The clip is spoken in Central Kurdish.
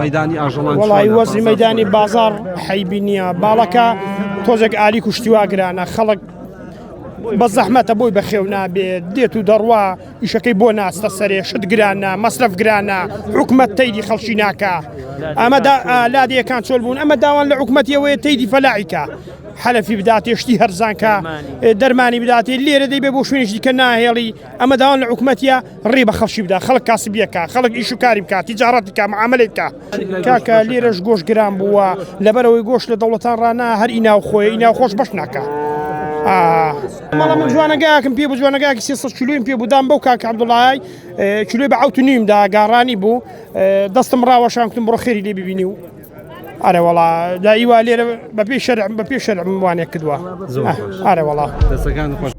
مەدانی ئاژەڵان وڵی وەزی مەدانی بازار حەیبی نییە باڵەکە تۆزێک ئالی کوشتیوا گرانە خەڵک بە زەحمەتە بۆی بەخێو نابێت دێت و دەڕوا ئیشەکەی بۆ ناستە سەرێ شت گرانە مەسرف گرانە حکومەت تەیدی خەڵکی ناکە ئەمە لادیەکان چۆل بوون ئەمە داوان لە حکومەتیەوەی تەیدی فەلاحیکە حەلەفی بداتێ شتی هەرزانکە دەرمانی بداتێ لێرە دەی بێ بۆ شوێنێکی کە ناهێڵی ئەمە داوان لە حکومەتیە ڕێ بە خەڵکی بدا خەڵک کاسبیەکە خەڵک ئیش و کاری بکات تیجارەتیکە معاملێکە کاکە لێرەش گۆشت گران بووە لەبەرەوەی گۆشت لە دەوڵەتان ڕانا هەر ئیناو خۆی ئیناو خۆش بەش ناکە مەڵە من جوانەگاکم پێ بوو جوانەگاکی 300 کیلویم پێ بودام بەو کاکە عەبدوڵای کیلوی بە 7.5 دا گاڕانی بوو دەستم ڕاوەشان کردم بڕۆ خێری لێ ببینی و ئارە وڵا داییوا لێرە بە پێی شەرع وانێک کردووە ئارە وڵا دەستەکان خۆش